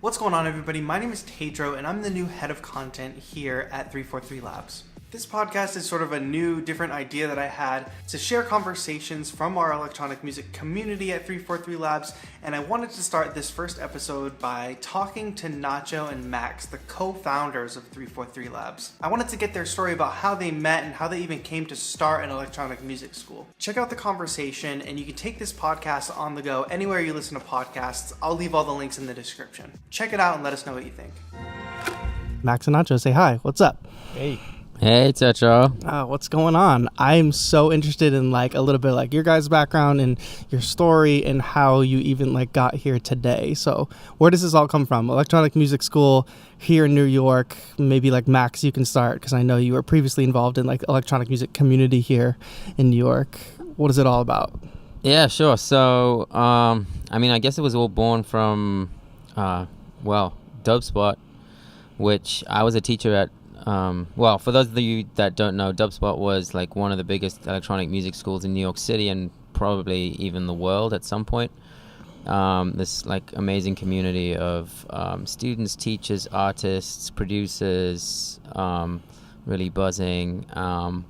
What's going on, everybody? My name is Tedro, and I'm the new head of content here at 343 Labs. This podcast is sort of a new, different idea that I had to share conversations from our electronic music community at 343 Labs, and I wanted to start this first episode by talking to Nacho and Max, the co-founders of 343 Labs. I wanted to get their story about how they met and how they even came to start an electronic music school. Check out the conversation, and you can take this podcast on the go anywhere you listen to podcasts. I'll leave all the links in the description. Check it out and let us know what you think. Max and Nacho, say hi. What's up? Hey. Hey, Tetra. What's going on? I'm so interested in a little bit your guys' background and your story and how you even got here today. So where does this all come from? Electronic music school here in New York. Maybe Max, you can start because I know you were previously involved in electronic music community here in New York. What is it all about? Yeah, sure. So, I guess it was all born from, Dubspot, which I was a teacher at. For those of you that don't know, Dubspot was one of the biggest electronic music schools in New York City and probably even the world at some point. This amazing community of students, teachers, artists, producers, really buzzing on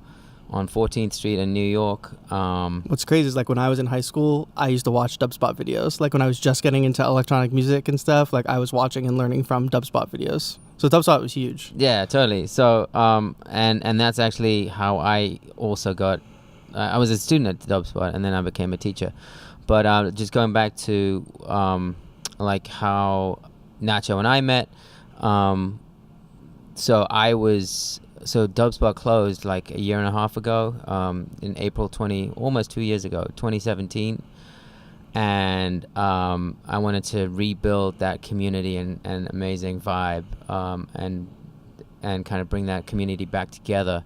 14th Street in New York. What's crazy is when I was in high school, I used to watch Dubspot videos. When I was just getting into electronic music and stuff, I was watching and learning from Dubspot videos. So Dubspot was huge. Yeah, totally. So, and that's actually how I also got, I was a student at Dubspot and then I became a teacher. But just going back to how Nacho and I met, so Dubspot closed a year and a half ago, in April almost 2 years ago, 2017. And I wanted to rebuild that community and amazing vibe, and kind of bring that community back together.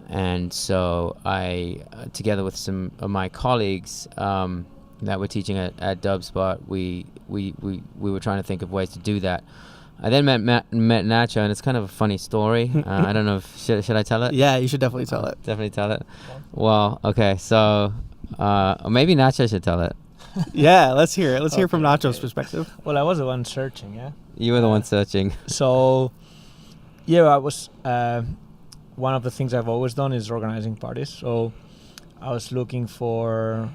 And so I, together with some of my colleagues that were teaching at Dubspot, we were trying to think of ways to do that. I then met Nacho, and it's kind of a funny story. I don't know if should I tell it? Yeah, you should definitely tell it. Definitely tell it. Well, okay, so maybe Nacho should tell it. Yeah, let's hear it. Let's hear from Nacho's perspective. Well, I was the one searching, yeah? You were the one searching. So, yeah, I was... one of the things I've always done is organizing parties. So, I was looking for...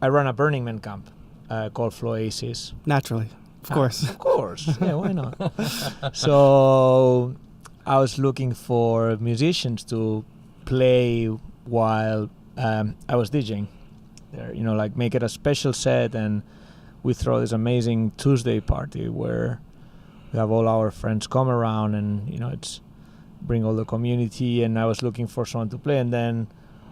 I run a Burning Man camp called Floasis. Naturally. Of course. Of course. Yeah, why not? So, I was looking for musicians to play while I was DJing. There, make it a special set, and we throw this amazing Tuesday party where we have all our friends come around, and it's bring all the community. And I was looking for someone to play, and then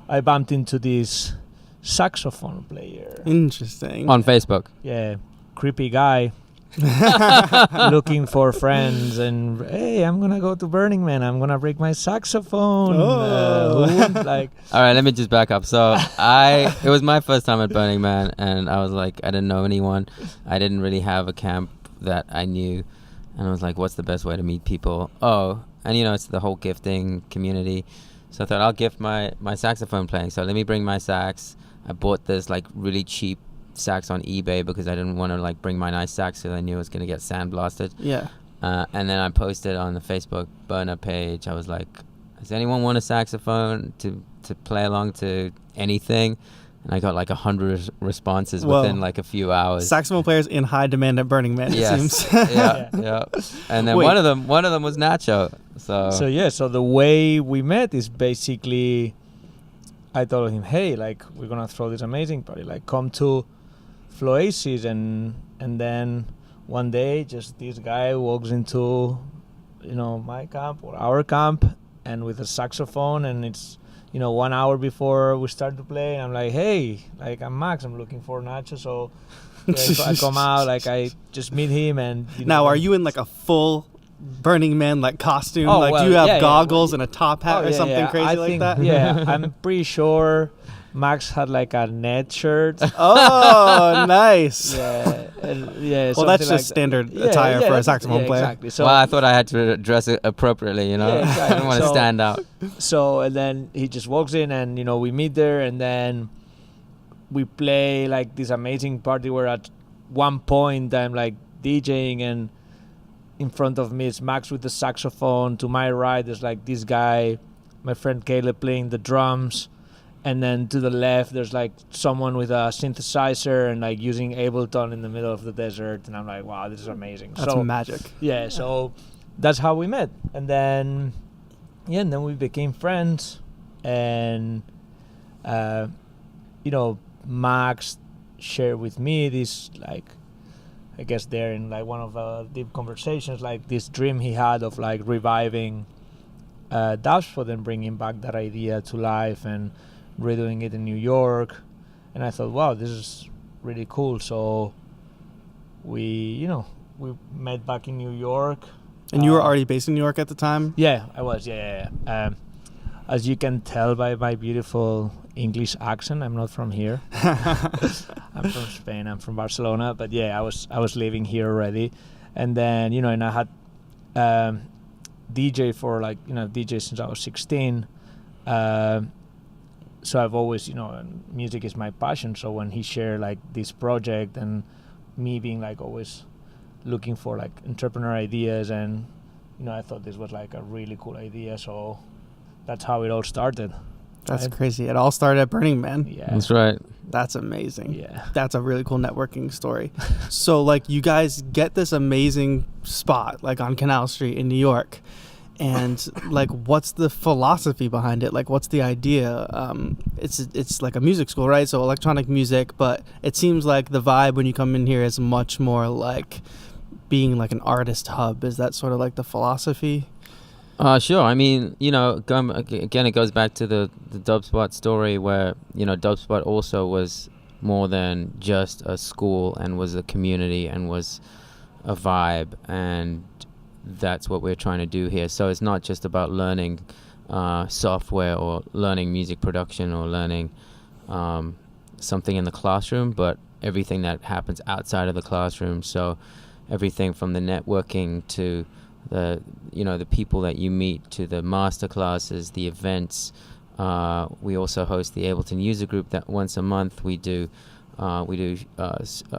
I bumped into this saxophone player. Interesting. On Facebook. Yeah, creepy guy. Looking for friends, and hey, I'm gonna go to Burning Man, I'm gonna break my saxophone. Who wouldn't, all right, let me just back up. So it was my first time at Burning Man, and I was I didn't know anyone. I didn't really have a camp that I knew, and I was what's the best way to meet people? And it's the whole gifting community. So I thought I'll gift my saxophone playing. So let me bring my sax. I bought this really cheap sax on eBay because I didn't want to bring my nice sax because I knew it was going to get sandblasted. Yeah. And then I posted on the Facebook burner page. I was does anyone want a saxophone to play along to anything? And I got 100 responses within a few hours. Saxophone players in high demand at Burning Man, yes. It seems. Yeah. And then one of them was Nacho. So the way we met is basically I told him, hey, we're gonna throw this amazing party, come to Floasis, and then one day just this guy walks into my camp or our camp and with a saxophone, and it's 1 hour before we start to play, and I'm hey, I'm Max, I'm looking for Nacho. So I come out, I just meet him, and now are you in a full Burning Man costume? Do you have goggles and a top hat or something crazy that? Yeah, I'm pretty sure Max had a net shirt. Oh, nice. Yeah. Well, that's just standard attire for a saxophone player. Exactly. So, I thought I had to dress it appropriately, Yeah, exactly. I didn't want to stand out. So, and then he just walks in, and we meet there, and then we play this amazing party where at one point I'm DJing, and in front of me is Max with the saxophone. To my right there's like this guy, my friend Caleb, playing the drums, and then to the left there's like someone with a synthesizer and like using Ableton in the middle of the desert, and I'm like, wow, this is amazing. That's magic. Yeah, so that's how we met, and then we became friends, and Max shared with me this, like, I guess there in like one of our deep conversations, like this dream he had of like reviving Dubspot and bringing back that idea to life and redoing it in New York. And I thought, wow, this is really cool. So we met back in New York. And you were already based in New York at the time? Yeah, I was. Yeah. As you can tell by my beautiful English accent, I'm not from here. I'm from Spain. I'm from Barcelona. But yeah, I was living here already, and then and I had DJ for DJ since I was 16. So I've always music is my passion. So when he shared like this project, and me being like always looking for like entrepreneur ideas, and I thought this was like a really cool idea. So that's how it all started. That's crazy. It all started at Burning Man. Yeah, That's right. That's amazing. Yeah, that's a really cool networking story. So like you guys get this amazing spot like on Canal Street in New York, and like what's the philosophy behind it? Like what's the idea? It's like a music school, right? So electronic music, but it seems like the vibe when you come in here is much more like being like an artist hub. Is that sort of like the philosophy? Sure. I mean, again, it goes back to the Dubspot story where, Dubspot also was more than just a school and was a community and was a vibe. And that's what we're trying to do here. So it's not just about learning software or learning music production or learning something in the classroom, but everything that happens outside of the classroom. So everything from the networking to the people that you meet, to the master classes, the events. We also host the Ableton user group that once a month we do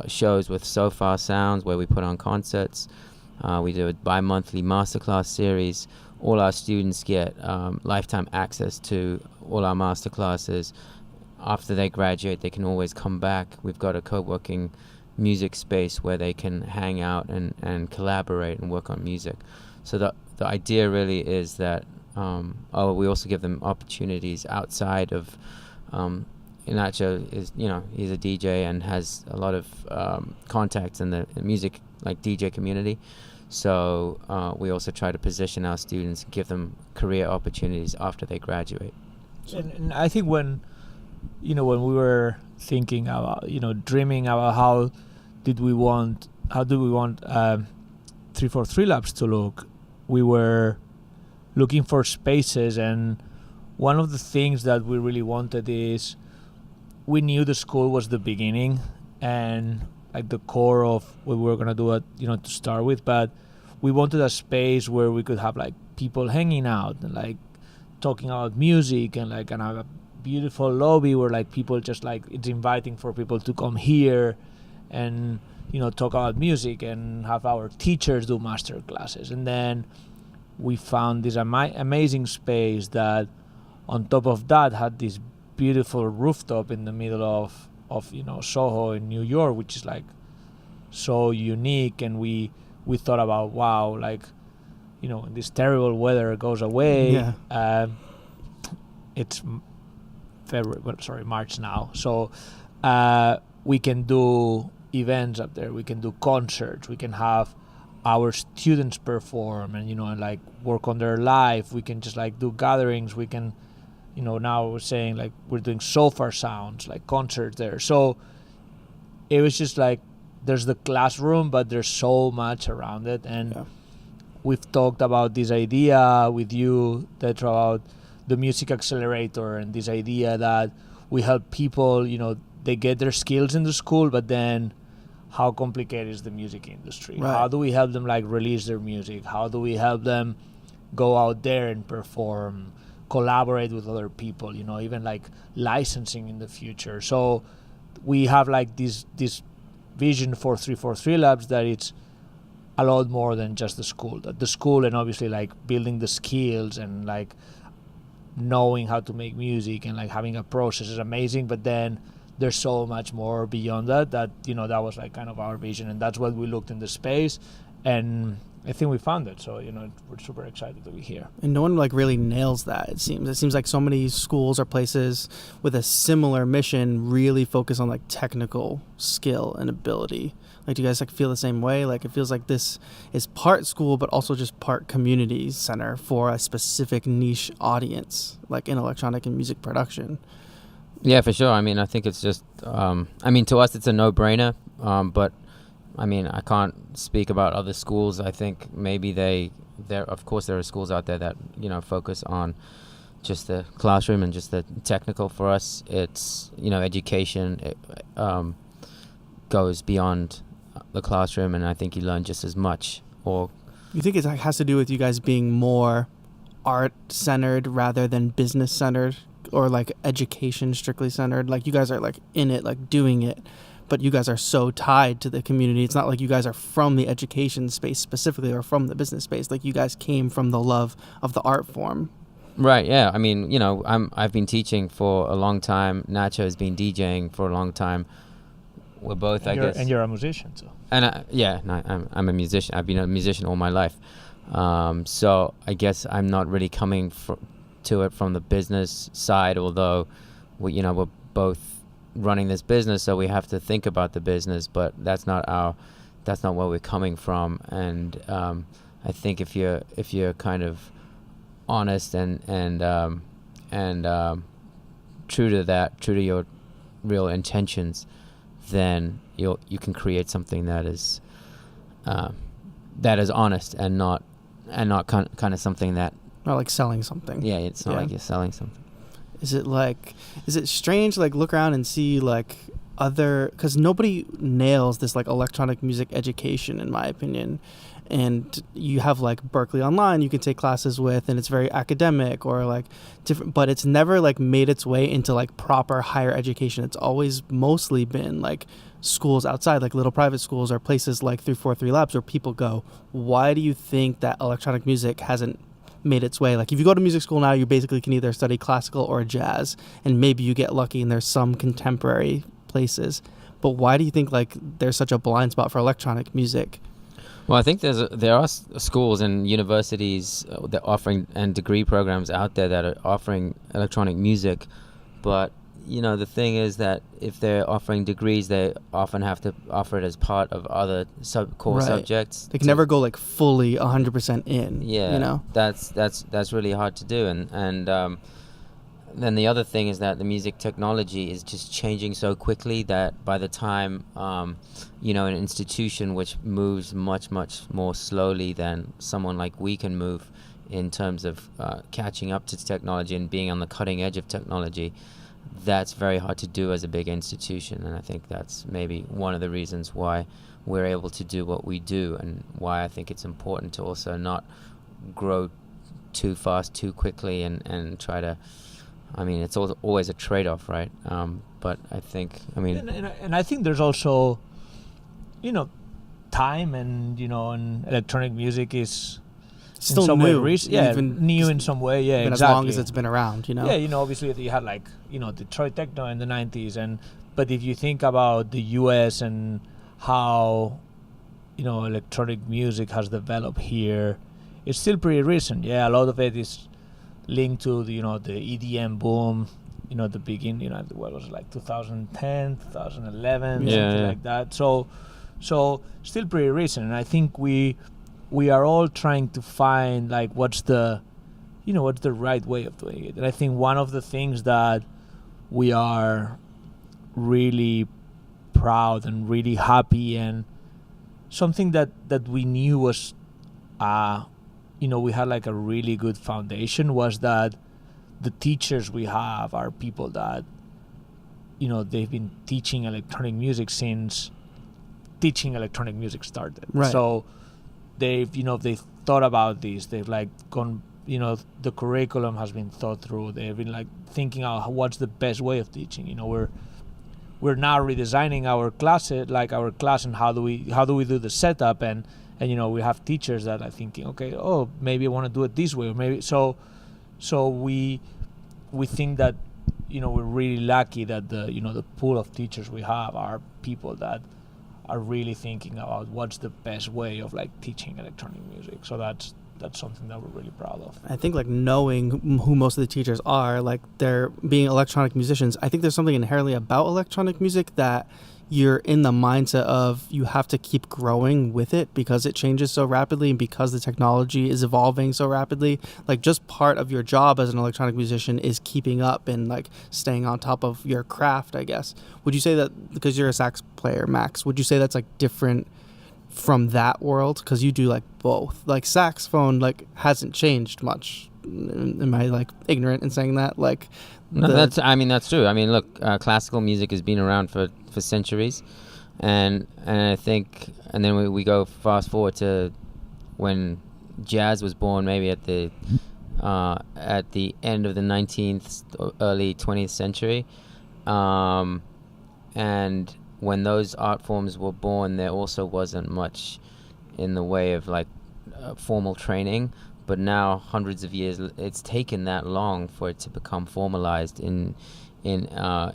shows with So Far Sounds where we put on concerts. We do a bi-monthly masterclass series. All our students get lifetime access to all our masterclasses. After they graduate, they can always come back. We've got a co-working music space where they can hang out and collaborate and work on music. So the idea really is that we also give them opportunities outside of Nacho is he's a DJ and has a lot of contacts in the music like DJ community. So we also try to position our students, give them career opportunities after they graduate. And I think when we were thinking about dreaming about how do we want 343 Labs to look, we were looking for spaces, and one of the things that we really wanted is we knew the school was the beginning and like the core of what we were gonna do it to start with, but we wanted a space where we could have like people hanging out and like talking about music, and like have a beautiful lobby where like people just like it's inviting for people to come here and talk about music and have our teachers do master classes. And then we found this amazing space that on top of that had this beautiful rooftop in the middle of Soho in New York, which is like so unique. And we thought about, wow, like this terrible weather goes away. It's March now, so we can do events up there, we can do concerts, we can have our students perform and and like work on their life. We can just like do gatherings. We can now we're saying like we're doing So Far Sounds, like concerts there. So it was just like there's the classroom, but there's so much around it. And we've talked about this idea with you that about the music accelerator, and this idea that we help people, they get their skills in the school, but then how complicated is the music industry? Right. How do we help them like release their music? How do we help them go out there and perform, collaborate with other people, even like licensing in the future? So we have like this vision for 343 Labs that it's a lot more than just the school. That the school and obviously like building the skills and like knowing how to make music and like having a process is amazing, but then there's so much more beyond that that that was like kind of our vision, and that's what we looked in the space, and I think we found it. So we're super excited to be here. And no one like really nails that. It seems like so many schools or places with a similar mission really focus on like technical skill and ability. Like, do you guys like feel the same way? Like, it feels like this is part school, but also just part community center for a specific niche audience, like in electronic and music production. Yeah, for sure. I mean, I think it's just, to us, it's a no-brainer. But, I mean, I can't speak about other schools. I think maybe of course, there are schools out there that, focus on just the classroom and just the technical. For us, it's, education goes beyond the classroom, and I think you learn just as much. Or you think it has to do with you guys being more art-centered rather than business-centered, or like education strictly centered? Like, you guys are like in it, like doing it, but you guys are so tied to the community. It's not like you guys are from the education space specifically or from the business space. Like, you guys came from the love of the art form. Right, yeah. I mean, I've been teaching for a long time. Nacho has been DJing for a long time. We're both, I guess. And you're a musician, too. And I'm a musician. I've been a musician all my life. So I guess I'm not really coming to it from the business side, although we're both running this business, so we have to think about the business, but that's not where we're coming from. And I think if you're kind of honest and true to your real intentions, then you can create something that is honest and not kind of something that, not like selling something. Yeah, it's not like you're selling something. Is it strange to like look around and see like because nobody nails this like electronic music education, in my opinion. And you have like Berkeley Online you can take classes with, and it's very academic or like different, but it's never like made its way into like proper higher education. It's always mostly been like schools outside, like little private schools or places like 343 Labs, where people go. Why do you think that electronic music hasn't made its way? Like, if you go to music school now, you basically can either study classical or jazz, and maybe you get lucky and there's some contemporary places. But why do you think like there's such a blind spot for electronic music? Well, I think there are schools and universities that offering and degree programs out there that are offering electronic music, but the thing is that if they're offering degrees, they often have to offer it as part of other core subjects. They can never go like fully 100% in. Yeah, that's really hard to do, and then the other thing is that the music technology is just changing so quickly that by the time an institution which moves much more slowly than someone like we can move in terms of catching up to technology and being on the cutting edge of technology, that's very hard to do as a big institution. And I think that's maybe one of the reasons why we're able to do what we do, and why I think it's important to also not grow too fast, too quickly, and try to, it's always a trade-off, right? But I think, and I think there's also, time, and and electronic music is still in some new. Way, new in some way. Yeah, exactly. As long as it's been around, Yeah, obviously you had like Detroit techno in the 90s, but if you think about the U.S. and how electronic music has developed here, it's still pretty recent. Yeah, a lot of it is linked to the EDM boom, the beginning, what was it, like 2010, 2011, something like that. So still pretty recent, and I think we are all trying to find like what's the right way of doing it. And I think one of the things that we are really proud and really happy, and something that we knew was we had like a really good foundation, was that the teachers we have are people that they've been teaching electronic music since teaching electronic music started. Right. So they've thought about this. They've like gone, the curriculum has been thought through. They've been like thinking out what's the best way of teaching. We're now redesigning our class, and how do we do the setup, and and we have teachers that are thinking, okay, oh, maybe I want to do it this way, or maybe so we think that we're really lucky that the pool of teachers we have are people that are really thinking about what's the best way of like teaching electronic music. So that's something that we're really proud of. I think like knowing who most of the teachers are, like they're being electronic musicians, I think there's something inherently about electronic music that you're in the mindset of you have to keep growing with it because it changes so rapidly and because the technology is evolving so rapidly. Like just part of your job as an electronic musician is keeping up and like staying on top of your craft, I guess. Would you say that, because you're a sax player, Max, would you say that's like different from that world? Because you do like both. Like saxophone like hasn't changed much. Am I like ignorant in saying that? Like no, that's true. I mean, look, classical music has been around for centuries, and I think, and then we go fast forward to when jazz was born, maybe at the end of the 19th, early 20th century, and when those art forms were born, there also wasn't much in the way of like formal training. But now, hundreds of years, it's taken that long for it to become formalized in an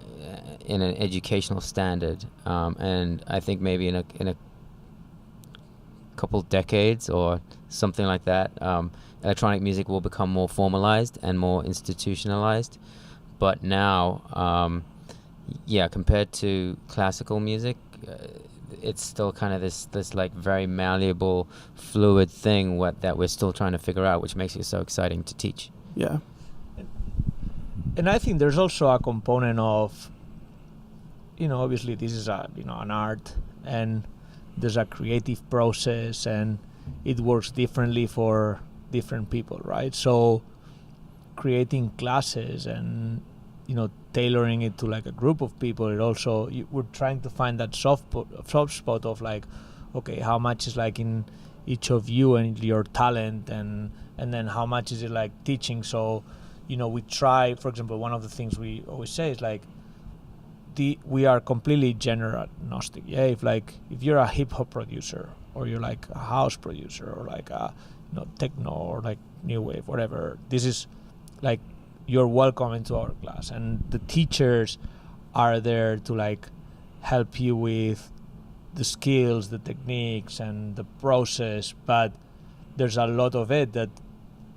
educational standard. And I think maybe in a couple decades or something like that, electronic music will become more formalized and more institutionalized. But now, compared to classical music, it's still kind of this like very malleable, fluid thing that we're still trying to figure out, which makes it so exciting to teach. Yeah. And I think there's also a component of, obviously this is an art, and there's a creative process, and it works differently for different people, right? So creating classes and tailoring it to like a group of people, it also we're trying to find that soft spot of like, okay, how much is like in each of you and your talent, and then how much is it like teaching. So we try, for example, one of the things we always say is like we are completely genre agnostic. If you're a hip hop producer, or you're like a house producer, or like a techno, or like new wave, whatever, this is like, you're welcome into our class, and the teachers are there to like help you with the skills, the techniques, and the process. But there's a lot of it that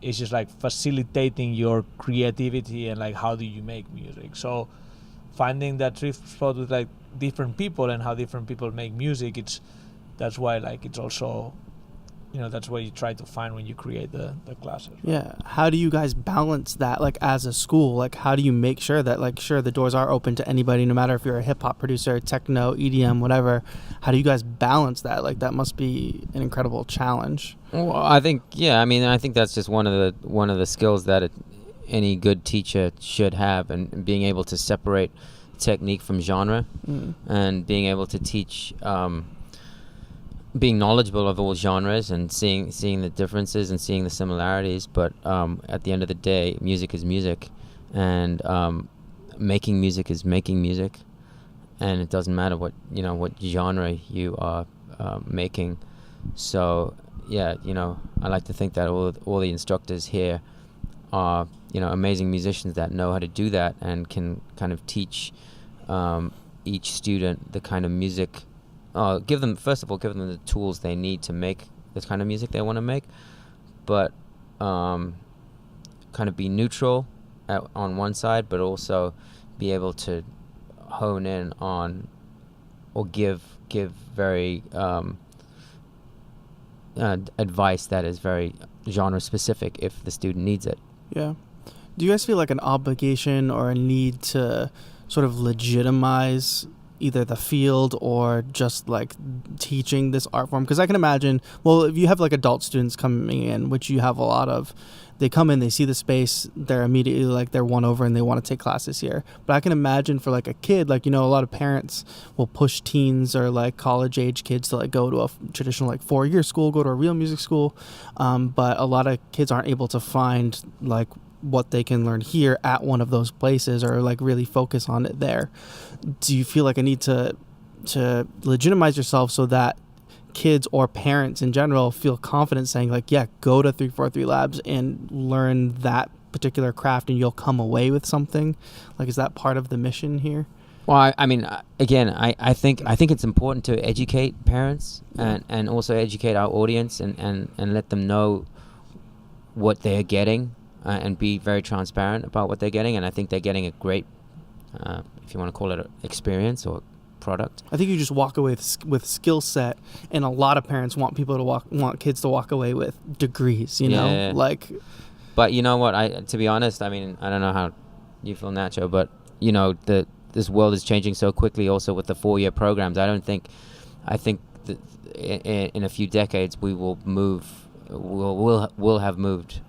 is just like facilitating your creativity and like how do you make music. So finding that sweet spot with like different people and how different people make music, that's why like it's also, that's what you try to find when you create the classes. Right? Yeah. How do you guys balance that, like, as a school? Like, how do you make sure that, like, sure, the doors are open to anybody, no matter if you're a hip-hop producer, techno, EDM, whatever. How do you guys balance that? Like, that must be an incredible challenge. Well, I think that's just one of the skills that any good teacher should have, and being able to separate technique from genre, and being able to teach, being knowledgeable of all genres and seeing the differences and seeing the similarities. But at the end of the day, music is music, and making music is making music, and it doesn't matter what genre you are making. So I like to think that all the instructors here are amazing musicians that know how to do that and can kind of teach each student the kind of music. Give them the tools they need to make the kind of music they want to make, but kind of be neutral on one side, but also be able to hone in on or give very advice that is very genre specific if the student needs it. Yeah. Do you guys feel like an obligation or a need to sort of legitimize either the field or just like teaching this art form? Because I can imagine, well, if you have like adult students coming in, which you have a lot of, they come in, they see the space, they're immediately like they're won over and they want to take classes here. But I can imagine for like a kid, like, a lot of parents will push teens or like college age kids to like go to a traditional like 4-year school, go to a real music school. But a lot of kids aren't able to find like what they can learn here at one of those places or like really focus on it there. Do you feel like a need to legitimize yourself so that kids or parents in general feel confident saying like, yeah, go to 343 Labs and learn that particular craft and you'll come away with something? Like, is that part of the mission here? Well, I mean, again, I think it's important to educate parents and also educate our audience and let them know what they're getting and be very transparent about what they're getting. And I think they're getting a great, if you want to call it, an experience or product. I think you just walk away with skill set, and a lot of parents want kids to walk away with degrees. You know, like. But you know what? To be honest, I mean, I don't know how you feel, Nacho, but you know this world is changing so quickly. Also with the 4-year programs, I think that in a few decades we will we'll have moved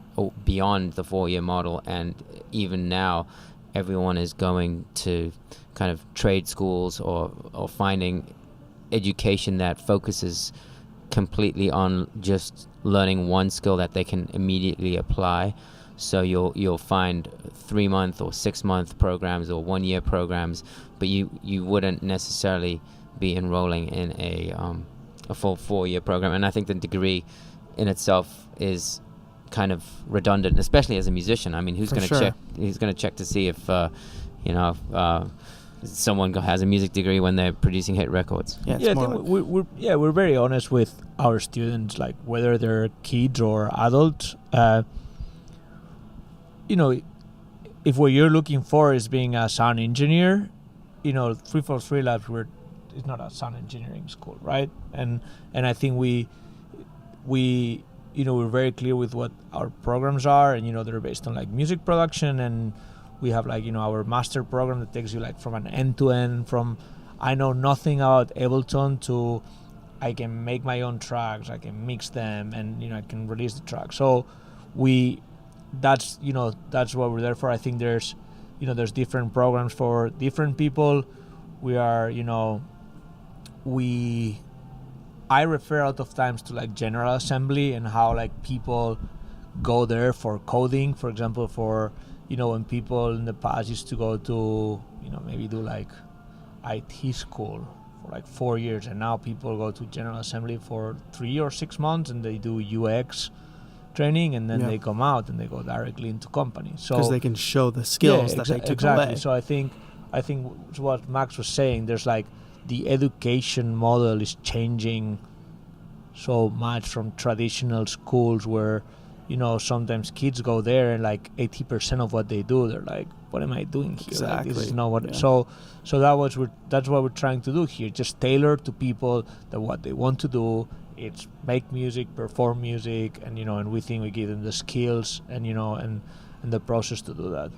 beyond the 4-year model, and even now, everyone is going to kind of trade schools or finding education that focuses completely on just learning one skill that they can immediately apply. So you'll find 3-month or 6-month programs or 1-year programs, but you wouldn't necessarily be enrolling in a full 4-year program. And I think the degree in itself is kind of redundant, especially as a musician. I mean, who's going to check? Who's going to check to see if someone has a music degree when they're producing hit records? I think we're very honest with our students, like whether they're kids or adults. If what you're looking for is being a sound engineer, 343 Labs it's not a sound engineering school, right? And I think we're very clear with what our programs are, and they're based on like music production, and we have like our master program that takes you like from an end to end, from I know nothing about Ableton to I can make my own tracks, I can mix them, and I can release the track. So that's what we're there for. I think there's different programs for different people. I refer out of times to like General Assembly and how like people go there for coding, for example, for when people in the past used to go to maybe do like IT school for like 4 years, and now people go to General Assembly for 3 or 6 months and they do UX training, and then they come out and they go directly into companies. So because they can show the skills that they took away. So I think what Max was saying, there's like the education model is changing so much from traditional schools where sometimes kids go there and like 80% of what they do, they're like, what am I doing here? Exactly. Like, this is not what. So that's what we're trying to do here. Just tailor to people that what they want to do. It's make music, perform music, and and we think we give them the skills and and the process to do that.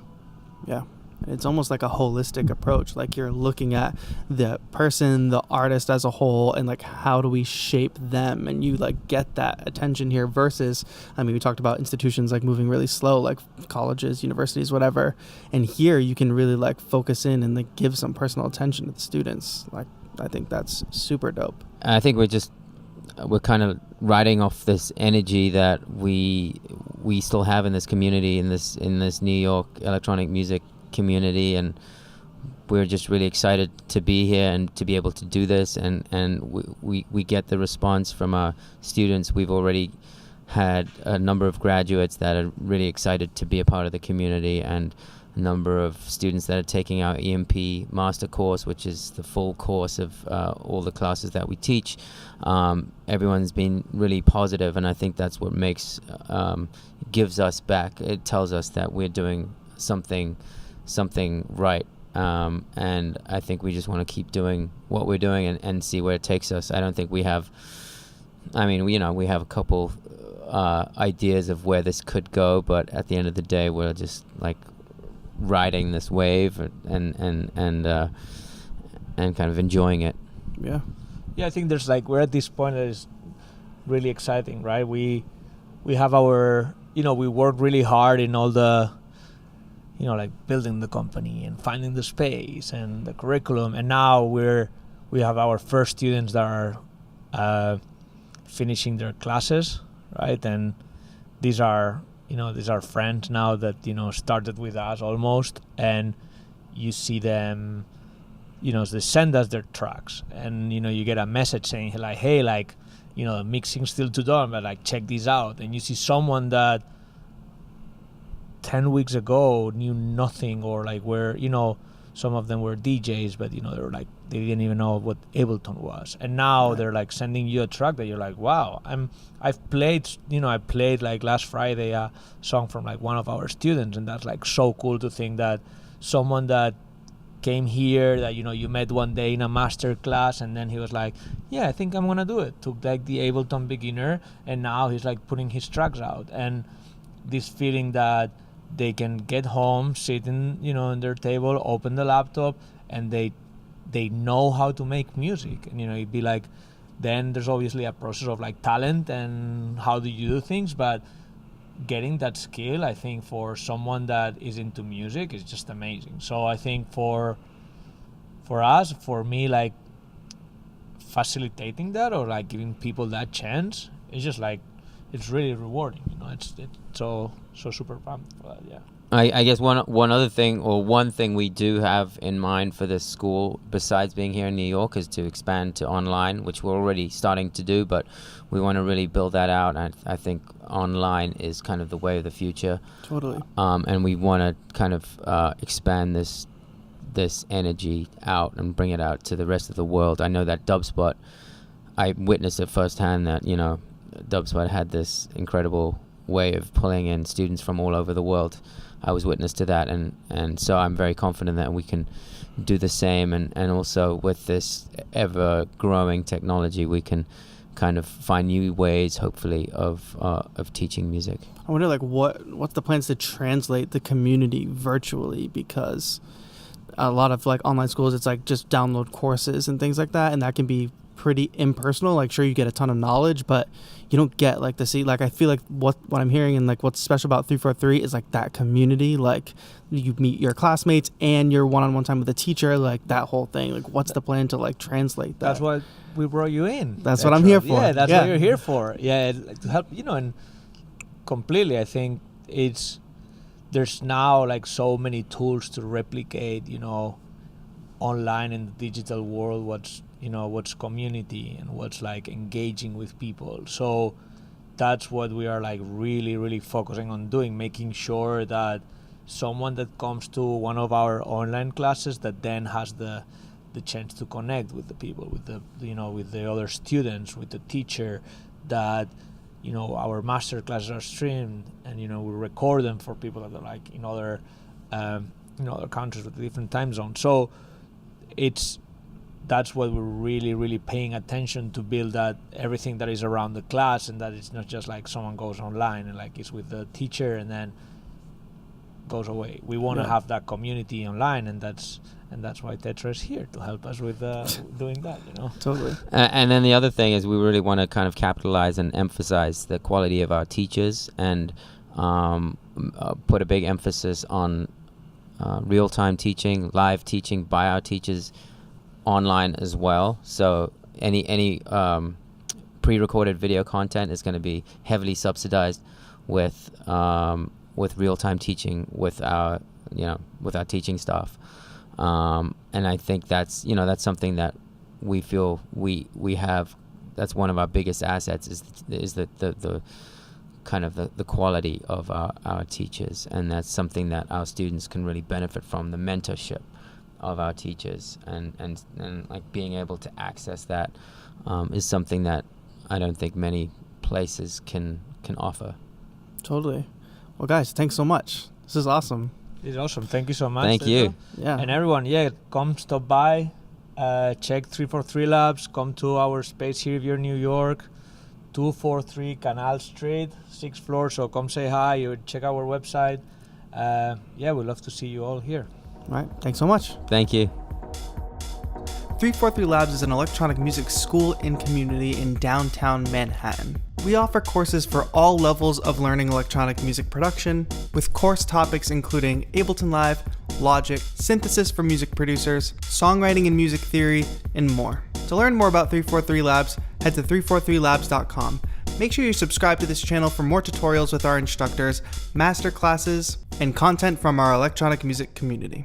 Yeah. It's almost like a holistic approach. Like you're looking at the person, the artist as a whole, and like how do we shape them, and you like get that attention here versus, I mean, we talked about institutions like moving really slow, like colleges, universities, whatever, and here you can really like focus in and like give some personal attention to the students. Like I think that's super dope. I think we're kind of riding off this energy that we still have in this community, in this New York electronic music community, and we're just really excited to be here and to be able to do this, and we get the response from our students. We've already had a number of graduates that are really excited to be a part of the community, and a number of students that are taking our EMP master course, which is the full course of all the classes that we teach. Everyone's been really positive, and I think that's what gives us back. It tells us that we're doing something right, and I think we just want to keep doing what we're doing and see where it takes us. I don't think we have we have a couple ideas of where this could go, but at the end of the day we're just like riding this wave and kind of enjoying it. I think there's like we're at this point that is really exciting, right? We have our we work really hard in all the like building the company and finding the space and the curriculum, and now we have our first students that are finishing their classes, right? And these are friends now that started with us almost, and you see them they send us their tracks, and you get a message saying like, hey, like mixing still to done, but like check this out. And you see someone that 10 weeks ago knew nothing, or like where, some of them were DJs, but they were like, they didn't even know what Ableton was. And now they're like sending you a track that you're like, wow, I've played, I played like last Friday a song from like one of our students, and that's like so cool to think that someone that came here that you met one day in a master class, and then he was like, yeah, I think I'm gonna do it. Took like the Ableton beginner, and now he's like putting his tracks out. And this feeling that they can get home, sit in in their table, open the laptop, and they know how to make music. And it'd be like, then there's obviously a process of like talent and how do you do things, but getting that skill, I think for someone that is into music is just amazing. So I think for us, for me, like facilitating that or like giving people that chance, it's just like, it's really rewarding. It's so super pumped for that. Yeah. I guess one other thing, or one thing we do have in mind for this school, besides being here in New York, is to expand to online, which we're already starting to do, but we want to really build that out. I think online is kind of the way of the future. Totally. And we want to kind of expand this energy out and bring it out to the rest of the world. I know that Dubspot, I witnessed it firsthand that, Dubspot had this incredible way of pulling in students from all over the world. I was witness to that, and so I'm very confident that we can do the same, and also with this ever growing technology, we can kind of find new ways, hopefully, of teaching music. I wonder, like, what's the plans to translate the community virtually, because a lot of like online schools, it's like just download courses and things like that, and that can be pretty impersonal. Like, sure, you get a ton of knowledge, but you don't get like I feel like what I'm hearing and like what's special about 343 is like that community. Like, you meet your classmates and your one-on-one time with the teacher, like that whole thing. Like, what's the plan to like translate that? That's what we brought you in. That's what I'm here for. Yeah, that's what you're here for. Yeah, to help, and completely, I think there's now like so many tools to replicate, online in the digital world, what's community and what's like engaging with people. So that's what we are like really, really focusing on doing, making sure that someone that comes to one of our online classes that then has the chance to connect with the people, with the other students, with the teacher, that our master classes are streamed, and we record them for people that are like in other other countries with different time zones. So that's what we're really, really paying attention to, build that everything that is around the class, and that it's not just like someone goes online and like it's with the teacher and then goes away. We want to have that community online, and that's why Tetra is here, to help us with doing that. Totally. And then the other thing is we really want to kind of capitalize and emphasize the quality of our teachers, and put a big emphasis on real-time teaching, live teaching by our teachers online as well. So any pre-recorded video content is going to be heavily subsidized with real-time teaching with our teaching staff. And I think that's something that we feel we have. That's one of our biggest assets is the kind of the quality of our teachers, and that's something that our students can really benefit from, the mentorship of our teachers, and like being able to access that is something that I don't think many places can offer. Totally. Well, guys, thanks so much. This is awesome. It's awesome. Thank you so much. Thank you. Yeah. And everyone, come stop by, check 343 Labs, come to our space here if you're in New York, 243 Canal Street, 6th floor. So come say hi, you check our website. We'd love to see you all here. All right. Thanks so much. Thank you. 343 Labs is an electronic music school and community in downtown Manhattan. We offer courses for all levels of learning electronic music production, with course topics including Ableton Live, Logic, synthesis for music producers, songwriting and music theory, and more. To learn more about 343 Labs, head to 343labs.com. Make sure you subscribe to this channel for more tutorials with our instructors, master classes, and content from our electronic music community.